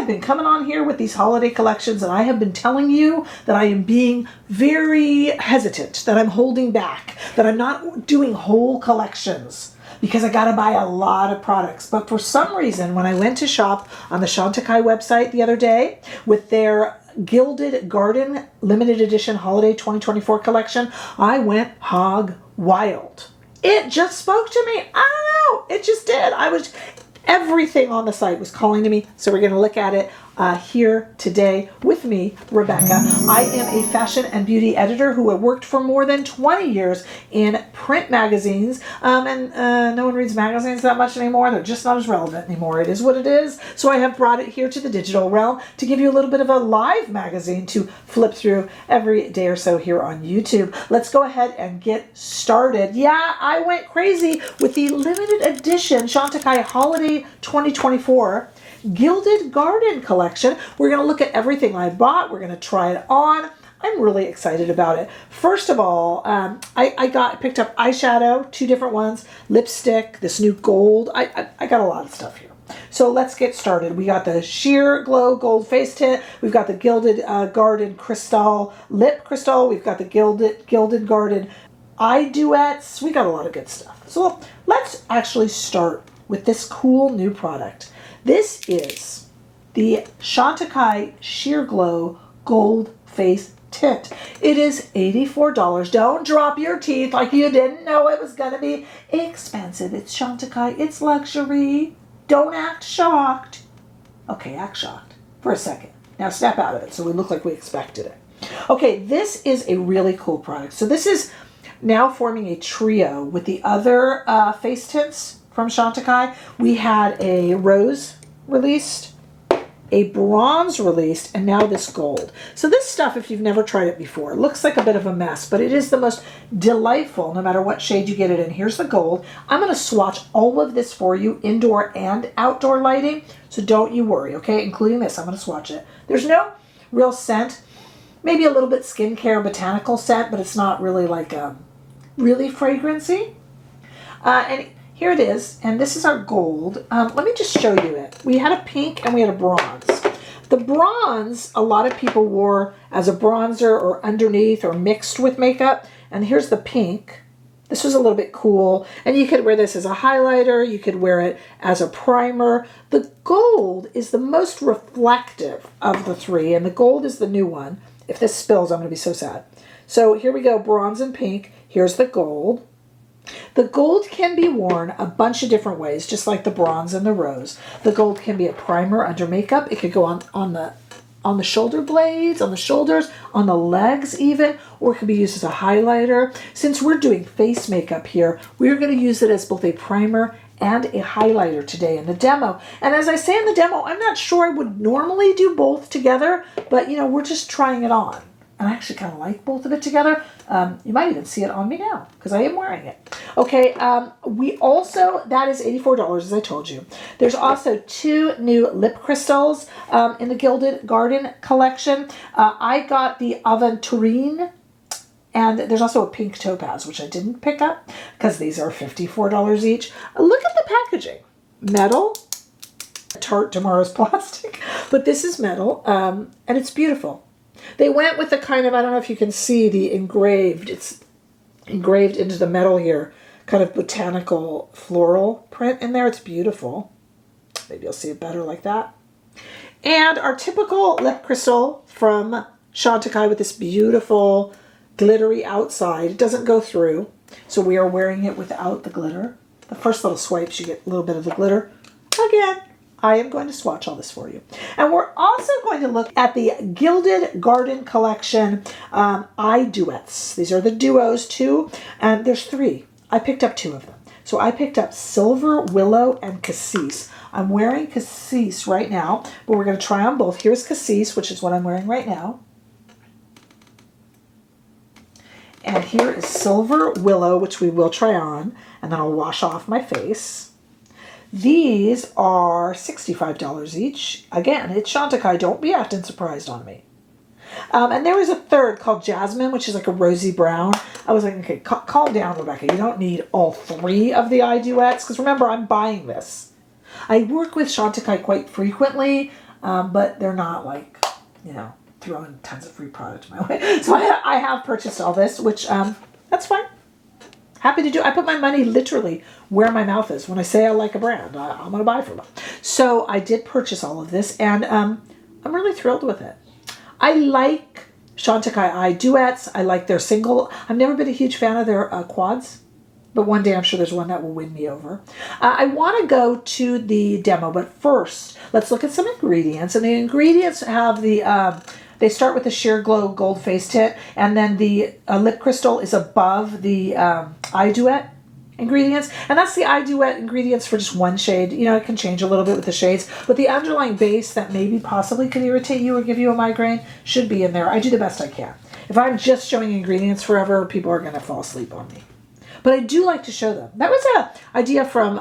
have been coming on here with these holiday collections, and I have been telling you that I am being very hesitant, that I'm holding back, that I'm not doing whole collections because I got to buy a lot of products. But for some reason, when I went to shop on the Chantecaille website the other day with their Gilded Garden limited edition holiday 2024 collection, I went hog wild. It just spoke to me. I don't know. It just did. Everything on the site was calling to me. So we're going to look at it here today with me, Rebecca. I am a fashion and beauty editor who have worked for more than 20 years in print magazines. No one reads magazines that much anymore. They're just not as relevant anymore. It is what it is. So I have brought it here to the digital realm to give you a little bit of a live magazine to flip through every day or so here on YouTube. Let's go ahead and get started. Yeah, I went crazy with the limited edition Chantecaille Holiday 2024 Gilded Garden collection. We're going to look at everything I bought. We're going to try it on. I'm really excited about it. First of all, I picked up eyeshadow, 2 different ones, lipstick, this new gold. I got a lot of stuff here. So let's get started. We got the Sheer Glow Gold Face Tint. We've got the Gilded Garden Cristal Lip Crystal. We've got the Gilded Garden Eye Duets. We got a lot of good stuff. So let's actually start with this cool new product. This is the Chantecaille Sheer Glow Gold Face Tint. It is $84. Don't drop your teeth like you didn't know it was going to be expensive. It's Chantecaille. It's luxury. Don't act shocked. Okay, act shocked for a second. Now snap out of it so we look like we expected it. Okay, this is a really cool product. So this is now forming a trio with the other face tints from Chantecaille. We had a rose released, a bronze released, and now this gold. So this stuff, if you've never tried it before, it looks like a bit of a mess, but it is the most delightful no matter what shade you get it in. Here's the gold. I'm going to swatch all of this for you, indoor and outdoor lighting, so don't you worry, okay? Including this, I'm going to swatch it. There's no real scent, maybe a little bit skincare botanical scent, but it's not really like really fragrancy. And here it is, and this is our gold. Let me just show you it. We had a pink and we had a bronze. The bronze, a lot of people wore as a bronzer or underneath or mixed with makeup. And here's the pink. This was a little bit cool. And you could wear this as a highlighter. You could wear it as a primer. The gold is the most reflective of the 3, and the gold is the new one. If this spills, I'm going to be so sad. So here we go, bronze and pink. Here's the gold. The gold can be worn a bunch of different ways, just like the bronze and the rose. The gold can be a primer under makeup. It could go on the shoulder blades, on the shoulders, on the legs even, or it can be used as a highlighter. Since we're doing face makeup here, we're going to use it as both a primer and a highlighter today in the demo. And as I say in the demo, I'm not sure I would normally do both together, but we're just trying it on. And I actually kind of like both of it together. You might even see it on me now because I am wearing it. Okay, we also, that is $84 as I told you. There's also 2 new lip crystals in the Gilded Garden collection. I got the Aventurine, and there's also a pink topaz, which I didn't pick up because these are $54 each. Look at the packaging. Metal. Tarte tomorrow's plastic, but this is metal, and it's beautiful. They went with the kind of, I don't know if you can see the engraved, it's engraved into the metal here, kind of botanical floral print in there. It's beautiful. Maybe you'll see it better like that. And our typical lip crystal from Chantecaille with this beautiful glittery outside. It doesn't go through, so we are wearing it without the glitter. The first little swipes, you get a little bit of the glitter. Again, I am going to swatch all this for you. And we're also going to look at the Gilded Garden Collection Eye Duets. These are the duos, 2, and there's 3. I picked up 2 of them. So I picked up Silver, Willow, and Cassis. I'm wearing Cassis right now, but we're going to try on both. Here's Cassis, which is what I'm wearing right now. And here is Silver Willow, which we will try on, and then I'll wash off my face. These are $65 each. Again, it's Chantecaille. Don't be acting surprised on me. And there was a third called Jasmine, which is like a rosy brown. I was like, okay, calm down, Rebecca. You don't need all 3 of the eye duets, because remember, I'm buying this. I work with Chantecaille quite frequently. but they're not like, you know, throwing tons of free product my way. So I have purchased all this, which that's fine. Happy to do. I put my money literally where my mouth is. When I say I like a brand, I'm going to buy from them. So I did purchase all of this, and I'm really thrilled with it. I like CHANTECAILLE Duets. I like their single. I've never been a huge fan of their quads, but one day I'm sure there's one that will win me over. I want to go to the demo, but first, let's look at some ingredients. And the ingredients have the... they start with the Sheer Glow Gold Face Tint, and then the lip crystal is above the eye duet ingredients. And that's the eye duet ingredients for just one shade. You know, it can change a little bit with the shades, but the underlying base that maybe possibly could irritate you or give you a migraine should be in there. I do the best I can. If I'm just showing ingredients forever, people are going to fall asleep on me. But I do like to show them. That was an idea from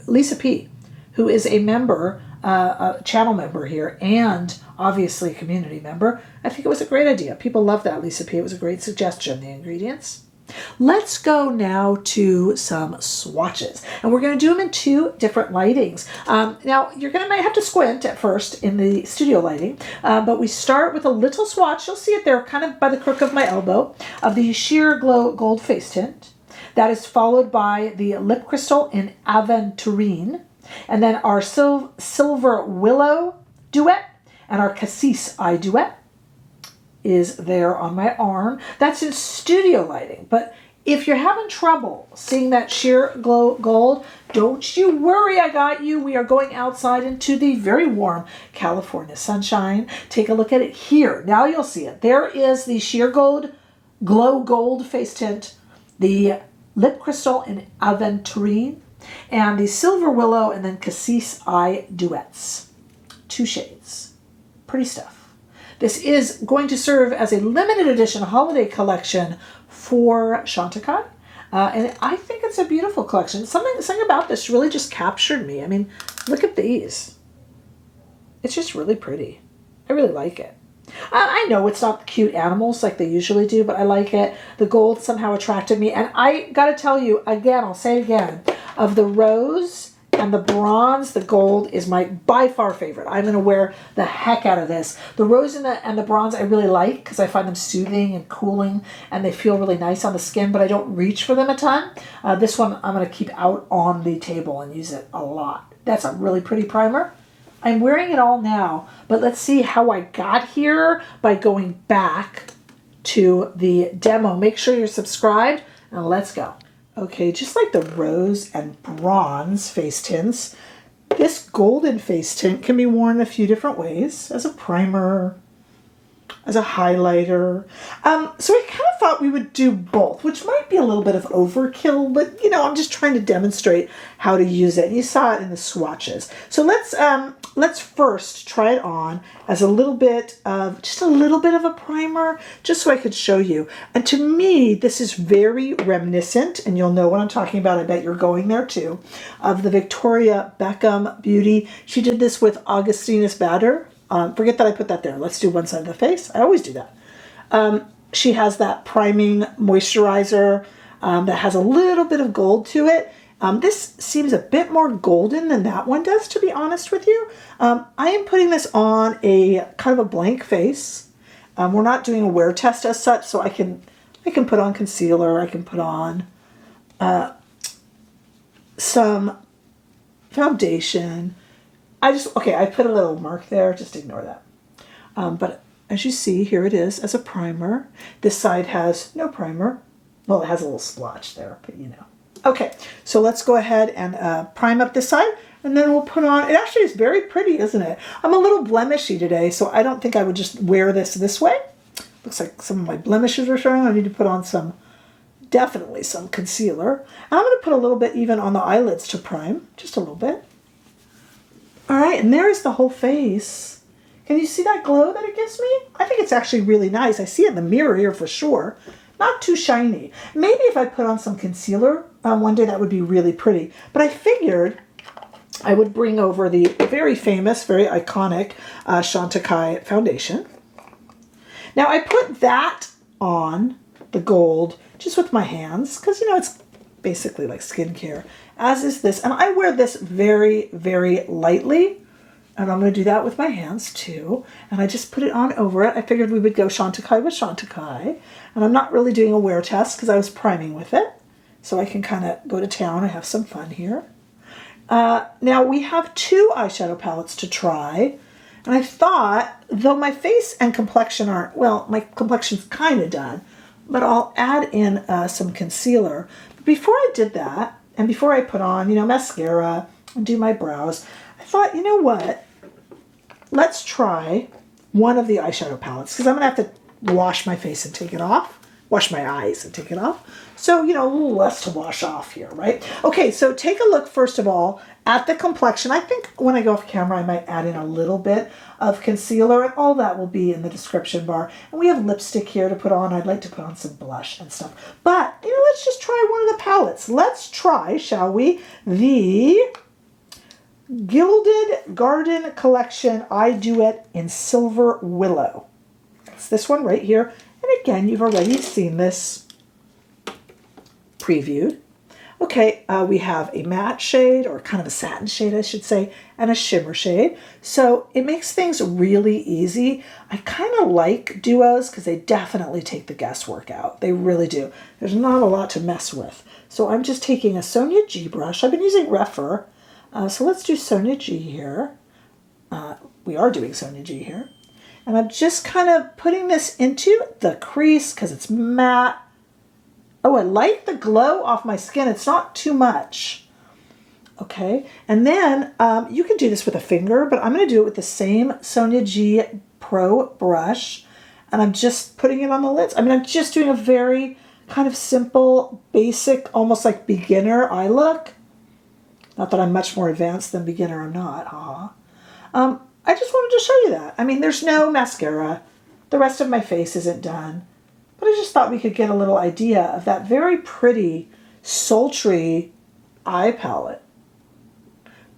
Lisa P., who is a member, a channel member here, and obviously a community member. I think it was a great idea. People love that, Lisa P. It was a great suggestion, the ingredients. Let's go now to some swatches. And we're going to do them in two different lightings. Now, might have to squint at first in the studio lighting, but we start with a little swatch. You'll see it there kind of by the crook of my elbow of the Sheer Glow Gold Face Tint. That is followed by the Lip Crystal in Aventurine, and then our Silver Willow Duet, and our Cassis Eye Duet is there on my arm. That's in studio lighting, but if you're having trouble seeing that Sheer Glow Gold, don't you worry, I got you. We are going outside into the very warm California sunshine. Take a look at it here. Now you'll see it. There is the Sheer Glow Gold Face Tint, the Lip Crystal in Aventurine, and the Silver Willow, and then Cassis Eye Duets. 2 shades. Pretty stuff. This is going to serve as a limited edition holiday collection for CHANTECAILLE. And I think it's a beautiful collection. Something about this really just captured me. I mean, look at these. It's just really pretty. I really like it. I know it's not the cute animals like they usually do, but I like it. The gold somehow attracted me. And I got to tell you, again, I'll say it again, of the rose and the bronze, the gold is my by far favorite. I'm going to wear the heck out of this. The rose and the bronze I really like because I find them soothing and cooling, and they feel really nice on the skin, but I don't reach for them a ton. This one I'm going to keep out on the table and use it a lot. That's a really pretty primer. I'm wearing it all now, but let's see how I got here by going back to the demo. Make sure you're subscribed, and let's go. Okay, just like the rose and bronze face tints, this golden face tint can be worn a few different ways, as a primer, as a highlighter. So I kind of thought we would do both, which might be a little bit of overkill, but you know, I'm just trying to demonstrate how to use it. You saw it in the swatches. So let's first try it on as a little bit of, just a little bit of a primer, just so I could show you. And to me, this is very reminiscent, and you'll know what I'm talking about. I bet you're going there too, of the Victoria Beckham Beauty. She did this with Augustinus Bader. Forget that I put that there. Let's do one side of the face. I always do that. She has that priming moisturizer that has a little bit of gold to it. This seems a bit more golden than that one does, to be honest with you. I am putting this on a kind of a blank face. We're not doing a wear test as such, so I can put on concealer. I can put on some foundation. I put a little mark there, just ignore that. But as you see, here it is as a primer. This side has no primer. Well, it has a little splotch there, but you know. Okay, so let's go ahead and prime up this side, and then we'll put on, it actually is very pretty, isn't it? I'm a little blemishy today, so I don't think I would just wear this way. Looks like some of my blemishes are showing. I need to put on definitely some concealer. And I'm going to put a little bit even on the eyelids to prime, just a little bit. All right, and there's the whole face. Can you see that glow that it gives me? I think it's actually really nice. I see it in the mirror here for sure. Not too shiny. Maybe if I put on some concealer one day, that would be really pretty. But I figured I would bring over the very famous, very iconic CHANTECAILLE foundation. Now I put that on the gold just with my hands because, you know, it's basically like skincare, as is this. And I wear this very, very lightly. And I'm going to do that with my hands too. And I just put it on over it. I figured we would go Chantecaille with Chantecaille. And I'm not really doing a wear test because I was priming with it. So I can kind of go to town and have some fun here. Now we have 2 eyeshadow palettes to try. And I thought, though my face and complexion aren't, well, my complexion's kind of done, but I'll add in some concealer. But before I did that, and before I put on, mascara and do my brows, I thought, you know what? Let's try one of the eyeshadow palettes because I'm going to have to wash my face and take it off. Wash my eyes and take it off. So, a little less to wash off here, right? Okay, so take a look, first of all, at the complexion. I think when I go off camera, I might add in a little bit of concealer, and all that will be in the description bar. And we have lipstick here to put on. I'd like to put on some blush and stuff. But, let's just try one of the palettes. Let's try, shall we, the Gilded Garden Collection Eye Duet in Silver Willow. It's this one right here. And again, you've already seen this previewed. Okay, we have a matte shade, or kind of a satin shade, I should say, and a shimmer shade. So it makes things really easy. I kind of like duos because they definitely take the guesswork out. They really do. There's not a lot to mess with. So I'm just taking a Sonia G brush. I've been using Rephr. So let's do Sonia G here. We are doing Sonia G here. And I'm just kind of putting this into the crease because it's matte. Oh, I like the glow off my skin. It's not too much. Okay, and then you can do this with a finger, but I'm going to do it with the same Sonia G Pro brush. And I'm just putting it on the lids. I'm just doing a very kind of simple, basic, almost like beginner eye look. Not that I'm much more advanced than beginner, I'm not. I just wanted to show you that. There's no mascara. The rest of my face isn't done. But I just thought we could get a little idea of that very pretty, sultry eye palette.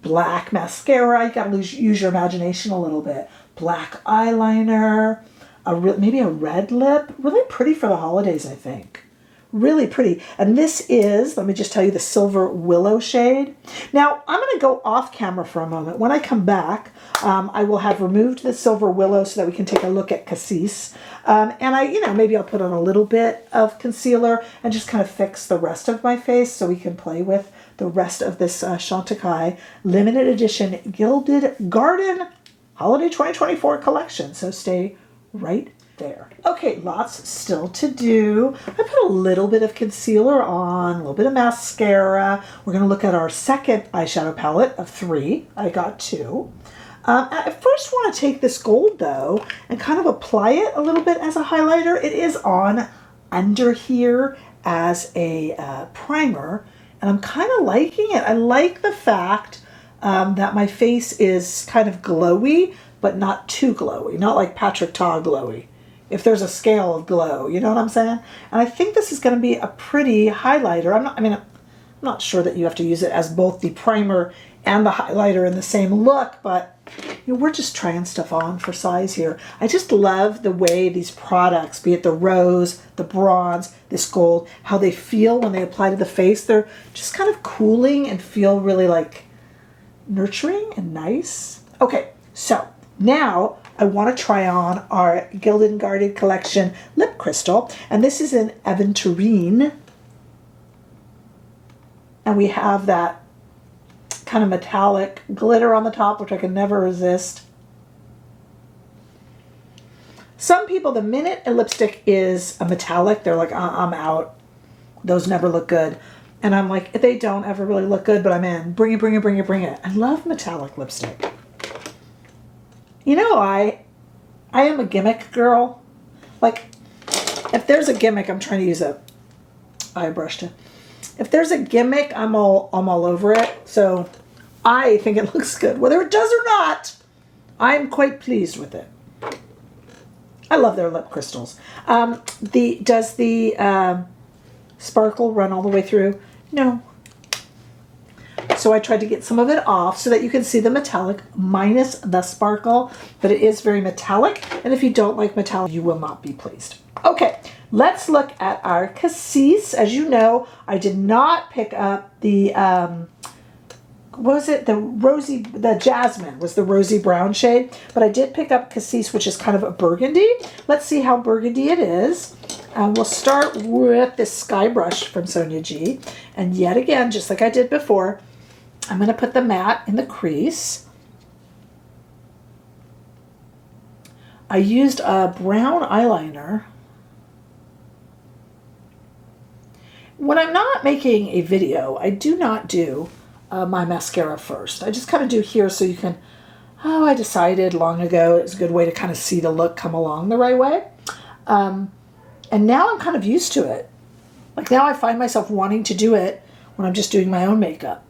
Black mascara. You got to use your imagination a little bit. Black eyeliner. Maybe a red lip. Really pretty for the holidays, I think. Really pretty. And this is, let me just tell you, the Silver Willow shade. Now, I'm going to go off camera for a moment. When I come back, I will have removed the Silver Willow so that we can take a look at Cassis. And maybe I'll put on a little bit of concealer and just kind of fix the rest of my face so we can play with the rest of this Chantecaille limited edition Gilded Garden Holiday 2024 collection. So stay right there. Okay, lots still to do. I put a little bit of concealer on, a little bit of mascara. We're going to look at our second eyeshadow palette of 3. I got 2. I first want to take this gold, though, and kind of apply it a little bit as a highlighter. It is on under here as a primer, and I'm kind of liking it. I like the fact that my face is kind of glowy, but not too glowy, not like Patrick Ta glowy. If there's a scale of glow, you know what I'm saying? And I think this is going to be a pretty highlighter. I'm not sure that you have to use it as both the primer and the highlighter in the same look, but we're just trying stuff on for size here. I just love the way these products, be it the rose, the bronze, this gold, how they feel when they apply to the face. They're just kind of cooling and feel really like nurturing and nice. Okay, so now I want to try on our Gilded Garden Collection Lip Crystal. And this is in Aventurine. And we have that kind of metallic glitter on the top, which I can never resist. Some people, the minute a lipstick is a metallic, they're like, I'm out. Those never look good. And I'm like, they don't ever really look good, but I'm in. Bring it, bring it, bring it, bring it. I love metallic lipstick. I am a gimmick girl. Like, if there's a gimmick, I'm trying to use a eye brush to. If there's a gimmick, I'm all over it. So I think it looks good. Whether it does or not, I'm quite pleased with it. I love their lip crystals. Does the sparkle run all the way through? No. So I tried to get some of it off so that you can see the metallic minus the sparkle, but it is very metallic. And if you don't like metallic, you will not be pleased. Okay, let's look at our Cassis. As you know, I did not pick up the what was it? The Jasmine was the rosy brown shade. But I did pick up Cassis, which is kind of a burgundy. Let's see how burgundy it is. We'll start with this Sky Brush from Sonia G. And yet again, just like I did before, I'm going to put the matte in the crease. I used a brown eyeliner. When I'm not making a video, I do not do my mascara first. I just kind of do here so you can, oh, I decided long ago it's a good way to kind of see the look come along the right way. And now I'm kind of used to it. Like now I find myself wanting to do it when I'm just doing my own makeup.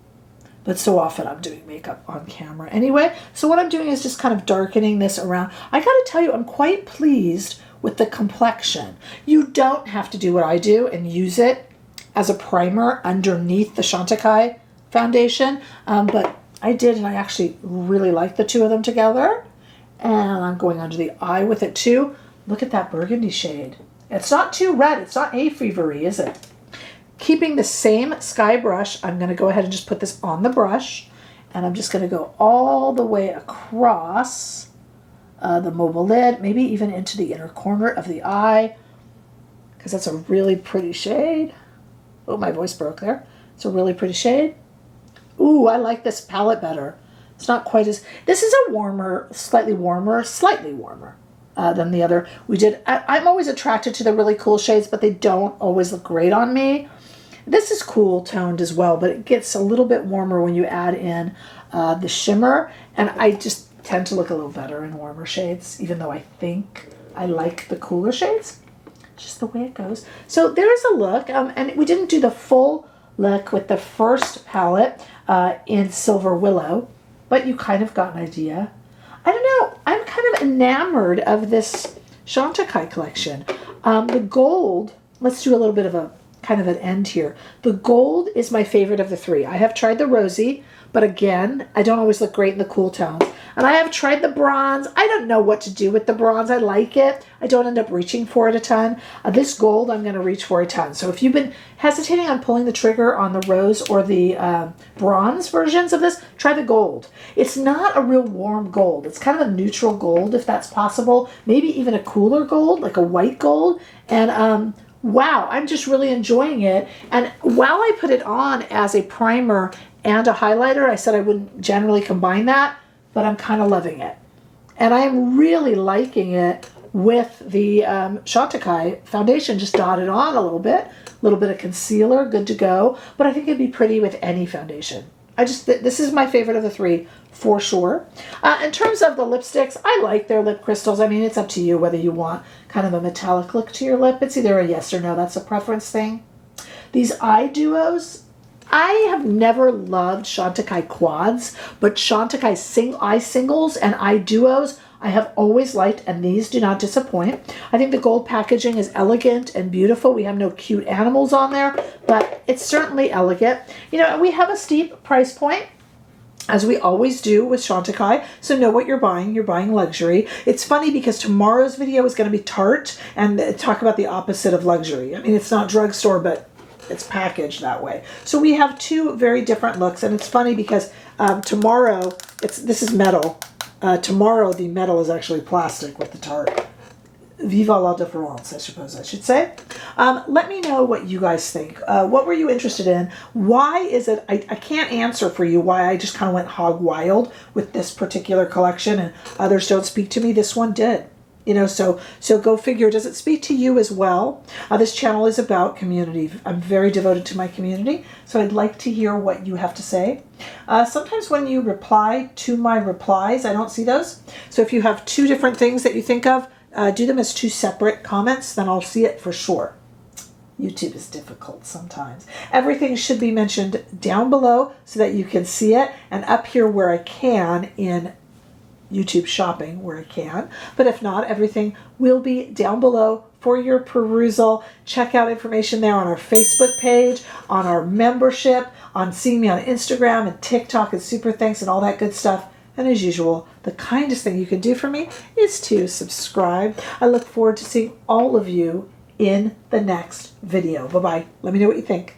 But so often I'm doing makeup on camera anyway. So what I'm doing is just kind of darkening this around. I gotta tell you, I'm quite pleased with the complexion. You don't have to do what I do and use it as a primer underneath the Chantecaille foundation, but I did, and I actually really like the two of them together. And I'm going under the eye with it too. Look at that burgundy shade. It's not too red. It's not hay fevery, is it? Keeping the same Sky Brush, I'm going to go ahead and just put this on the brush, and I'm just going to go all the way across the mobile lid, maybe even into the inner corner of the eye, because that's a really pretty shade. Oh, my voice broke there. It's a really pretty shade. Ooh, I like this palette better. It's not quite as, this is a warmer, slightly warmer than the other. I'm always attracted to the really cool shades, but they don't always look great on me. This is cool toned as well, but it gets a little bit warmer when you add in the shimmer, and I just tend to look a little better in warmer shades, even though I think I like the cooler shades. Just the way it goes. So there's a look, and we didn't do the full look with the first palette in Silver Willow, but you kind of got an idea. I don't know, I'm kind of enamored of this Chantecaille collection. The gold, let's do a little bit of a kind of an end here. The gold is my favorite of the three. I have tried the rosy, but again, I don't always look great in the cool tones. And I have tried the bronze. I don't know what to do with the bronze. I like it. I don't end up reaching for it a ton. This gold, I'm going to reach for a ton. So if you've been hesitating on pulling the trigger on the rose or the bronze versions of this, try the gold. It's not a real warm gold. It's kind of a neutral gold, if that's possible. Maybe even a cooler gold, like a white gold. And wow, I'm just really enjoying it. And while I put it on as a primer and a highlighter, I said I wouldn't generally combine that, but I'm kind of loving it. And I am really liking it with the Chantecaille foundation just dotted on a little bit of concealer, good to go. But I think it'd be pretty with any foundation. This is my favorite of the three, for sure. In terms of the lipsticks, I like their lip crystals. I mean, it's up to you whether you want kind of a metallic look to your lip. It's either a yes or no. That's a preference thing. These eye duos, I have never loved Chantecaille quads, but Chantecaille eye singles and eye duos I have always liked, and these do not disappoint. I think the gold packaging is elegant and beautiful. We have no cute animals on there, but it's certainly elegant. You know, we have a steep price point, as we always do with Chantecaille, so know what you're buying. You're buying luxury. It's funny because tomorrow's video is going to be Tarte and talk about the opposite of luxury. I mean, it's not drugstore, but it's packaged that way. So we have two very different looks, and it's funny because tomorrow, this is metal. Tomorrow the metal is actually plastic with the Tarte. Viva la différence, I suppose I should say. Let me know what you guys think. What were you interested in? Why is it, I can't answer for you why I just kind of went hog wild with this particular collection and others don't speak to me. This one did. You know, so go figure. Does it speak to you as well? This channel is about community. I'm very devoted to my community, so I'd like to hear what you have to say. Sometimes when you reply to my replies, I don't see those. So if you have two different things that you think of, do them as two separate comments, then I'll see it for sure. YouTube is difficult sometimes. Everything should be mentioned down below so that you can see it, and up here where I can in YouTube shopping where I can. But if not, everything will be down below for your perusal. Check out information there on our Facebook page, on our membership, on seeing me on Instagram and TikTok and Super Thanks and all that good stuff. And as usual, the kindest thing you can do for me is to subscribe. I look forward to seeing all of you in the next video. Bye-bye. Let me know what you think.